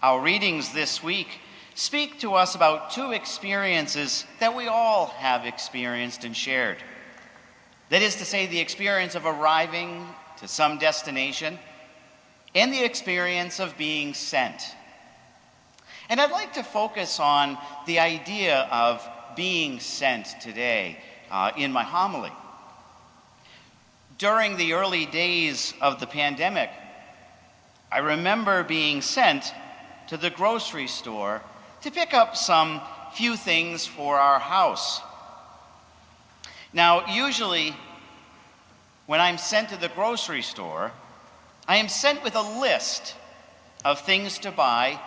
Our readings this week speak to us about two experiences that we all have experienced and shared. That is to say, the experience of arriving to some destination and the experience of being sent. And I'd like to focus on the idea of being sent today in my homily. During the early days of the pandemic, I remember being sent to the grocery store to pick up some few things for our house. Now, usually, when I'm sent to the grocery store, I am sent with a list of things to buy,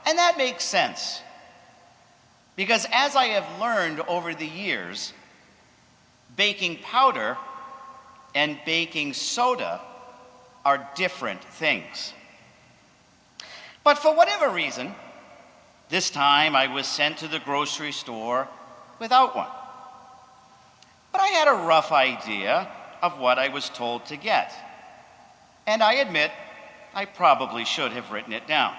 and that makes sense. Because as I have learned over the years, baking powder and baking soda are different things. But for whatever reason, this time I was sent to the grocery store without one. But I had a rough idea of what I was told to get. And I admit, I probably should have written it down.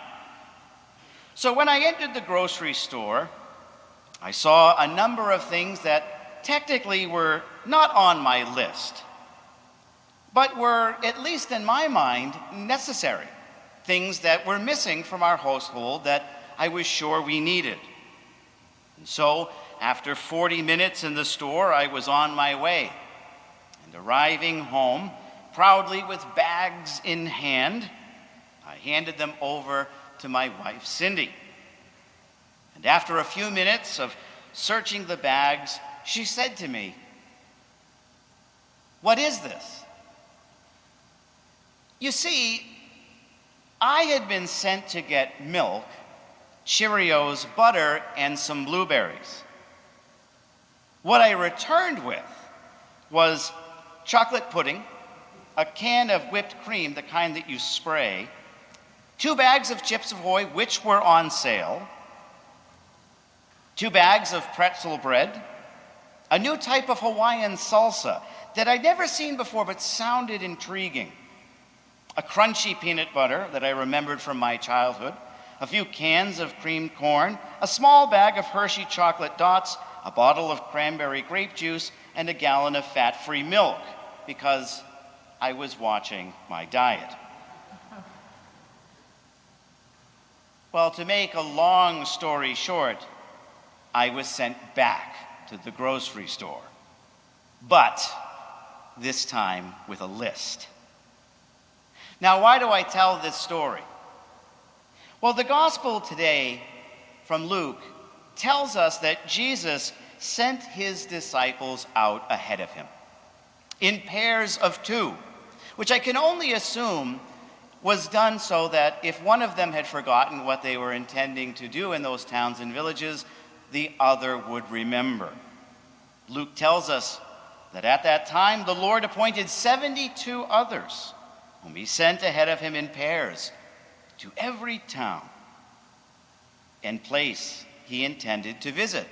So when I entered the grocery store, I saw a number of things that technically were not on my list, but were, at least in my mind, necessary. Things that were missing from our household that I was sure we needed. And so, after 40 minutes in the store, I was on my way. And arriving home, proudly with bags in hand, I handed them over to my wife, Cindy. And after a few minutes of searching the bags, she said to me, "What is this?" You see, I had been sent to get milk, Cheerios, butter, and some blueberries. What I returned with was chocolate pudding, a can of whipped cream, the kind that you spray, 2 bags of Chips Ahoy, which were on sale, 2 bags of pretzel bread, a new type of Hawaiian salsa that I'd never seen before but sounded intriguing, a crunchy peanut butter that I remembered from my childhood, a few cans of creamed corn, a small bag of Hershey chocolate dots, a bottle of cranberry grape juice, and a gallon of fat-free milk, because I was watching my diet. Well, to make a long story short, I was sent back to the grocery store, but this time with a list. Now, why do I tell this story? Well, the gospel today from Luke tells us that Jesus sent his disciples out ahead of him in pairs of 2, which I can only assume was done so that if one of them had forgotten what they were intending to do in those towns and villages, the other would remember. Luke tells us that at that time the Lord appointed 72 others whom he sent ahead of him in pairs to every town and place he intended to visit.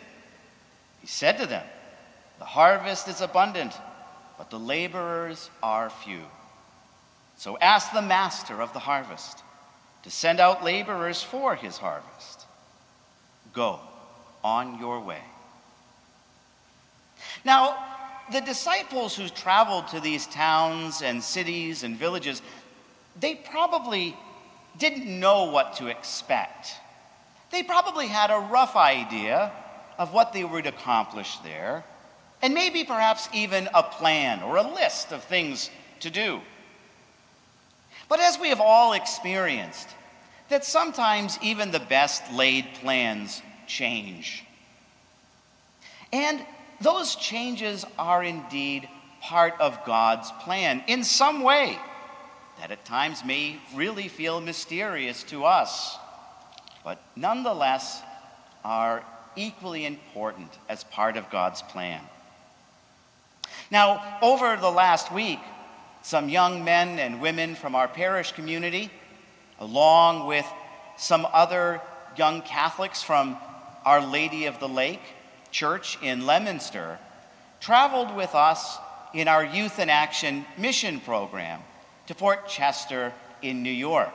He said to them, "The harvest is abundant, but the laborers are few. So ask the master of the harvest to send out laborers for his harvest. Go on your way." Now, the disciples who traveled to these towns and cities and villages, they probably didn't know what to expect. They probably had a rough idea of what they would accomplish there, and maybe perhaps even a plan or a list of things to do. But as we have all experienced, that sometimes even the best laid plans change. And those changes are indeed part of God's plan in some way that at times may really feel mysterious to us, but nonetheless are equally important as part of God's plan. Now, over the last week, some young men and women from our parish community, along with some other young Catholics from Our Lady of the Lake Church in Leominster, traveled with us in our Youth in Action mission program to Port Chester in New York.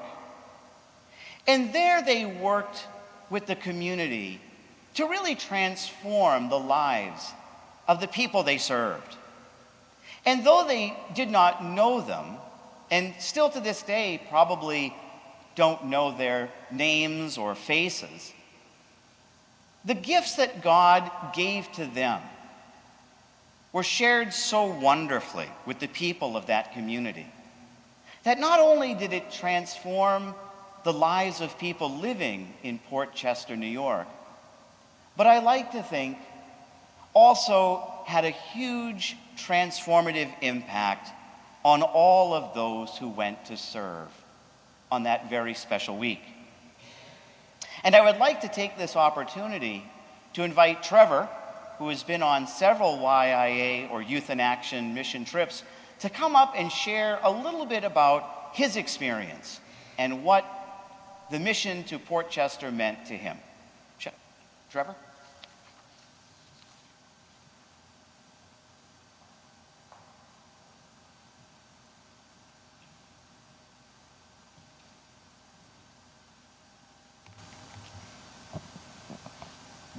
And there they worked with the community to really transform the lives of the people they served. And though they did not know them, and still to this day probably don't know their names or faces, the gifts that God gave to them were shared so wonderfully with the people of that community that not only did it transform the lives of people living in Port Chester, New York, but I like to think also had a huge transformative impact on all of those who went to serve on that very special week. And I would like to take this opportunity to invite Trevor, who has been on several YIA or Youth in Action mission trips, to come up and share a little bit about his experience and what the mission to Port Chester meant to him. Trevor?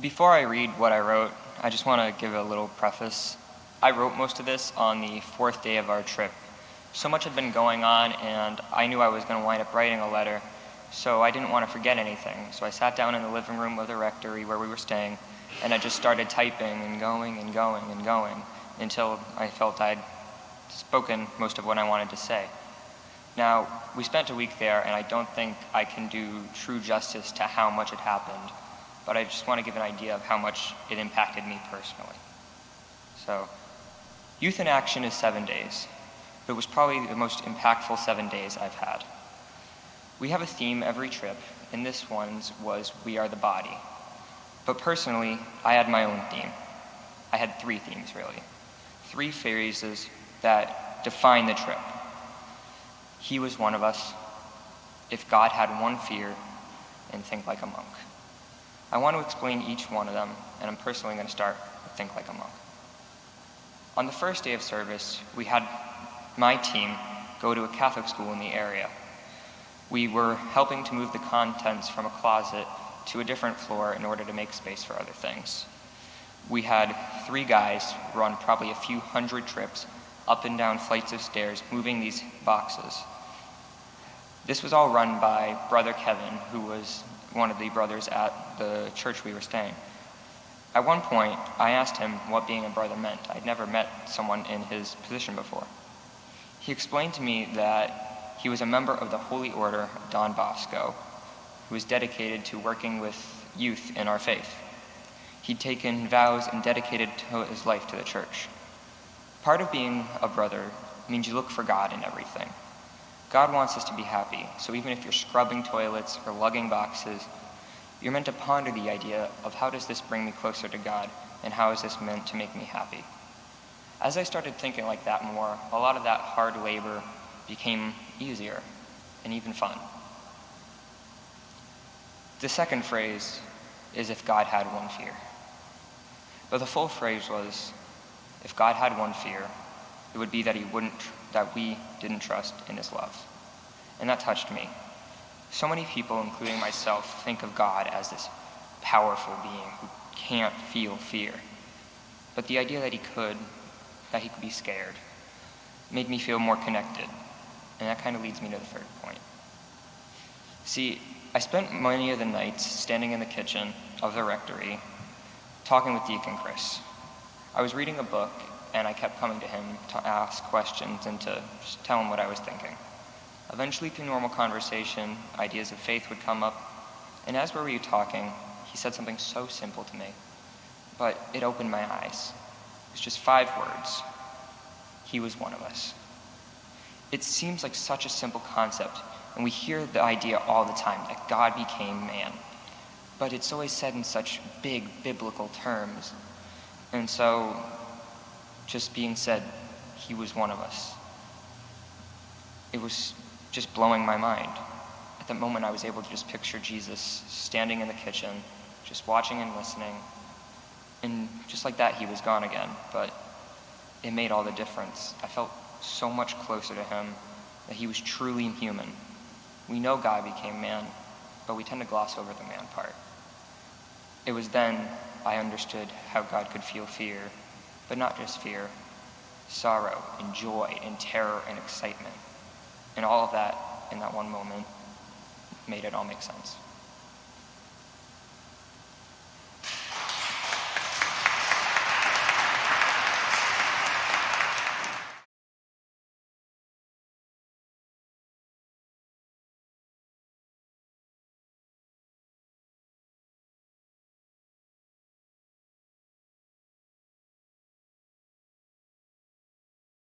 Before I read what I wrote, I just want to give a little preface. I wrote most of this on the 4th day of our trip. So much had been going on, and I knew I was going to wind up writing a letter, so I didn't want to forget anything. So I sat down in the living room of the rectory where we were staying, and I just started typing and going and going and going until I felt I'd spoken most of what I wanted to say. Now, we spent a week there, and I don't think I can do true justice to how much had happened, but I just want to give an idea of how much it impacted me personally. So, Youth in Action is 7 days, but it was probably the most impactful 7 days I've had. We have a theme every trip, and this one's was We Are the Body. But personally, I had my own theme. I had 3 themes, really. 3 phrases that define the trip. He was one of us, if God had one fear, and think like a monk. I want to explain each one of them, and I'm personally going to start with Think Like a Monk. On the first day of service, we had my team go to a Catholic school in the area. We were helping to move the contents from a closet to a different floor in order to make space for other things. We had 3 guys run probably a few hundred trips up and down flights of stairs, moving these boxes. This was all run by Brother Kevin, who was one of the brothers at the church we were staying. At one point, I asked him what being a brother meant. I'd never met someone in his position before. He explained to me that he was a member of the Holy Order of Don Bosco, who was dedicated to working with youth in our faith. He'd taken vows and dedicated his life to the church. Part of being a brother means you look for God in everything. God wants us to be happy, so even if you're scrubbing toilets or lugging boxes, you're meant to ponder the idea of how does this bring me closer to God, and how is this meant to make me happy? As I started thinking like that more, a lot of that hard labor became easier and even fun. The second phrase is if God had one fear. But the full phrase was, if God had one fear, it would be that we didn't trust in his love. And that touched me. So many people, including myself, think of God as this powerful being who can't feel fear. But the idea that he could be scared, made me feel more connected. And that kind of leads me to the third point. See, I spent many of the nights standing in the kitchen of the rectory, talking with Deacon Chris. I was reading a book, and I kept coming to him to ask questions and to just tell him what I was thinking. Eventually, through normal conversation, ideas of faith would come up, and as we were talking, he said something so simple to me, but it opened my eyes. It was just 5 words. He was one of us. It seems like such a simple concept, and we hear the idea all the time that God became man, but it's always said in such big biblical terms. And so, just being said, he was one of us, it was just blowing my mind. At that moment, I was able to just picture Jesus standing in the kitchen, just watching and listening, and just like that, he was gone again, but it made all the difference. I felt so much closer to him, that he was truly human. We know God became man, but we tend to gloss over the man part. It was then I understood how God could feel fear, but not just fear, sorrow and joy and terror and excitement. And all of that in that one moment made it all make sense.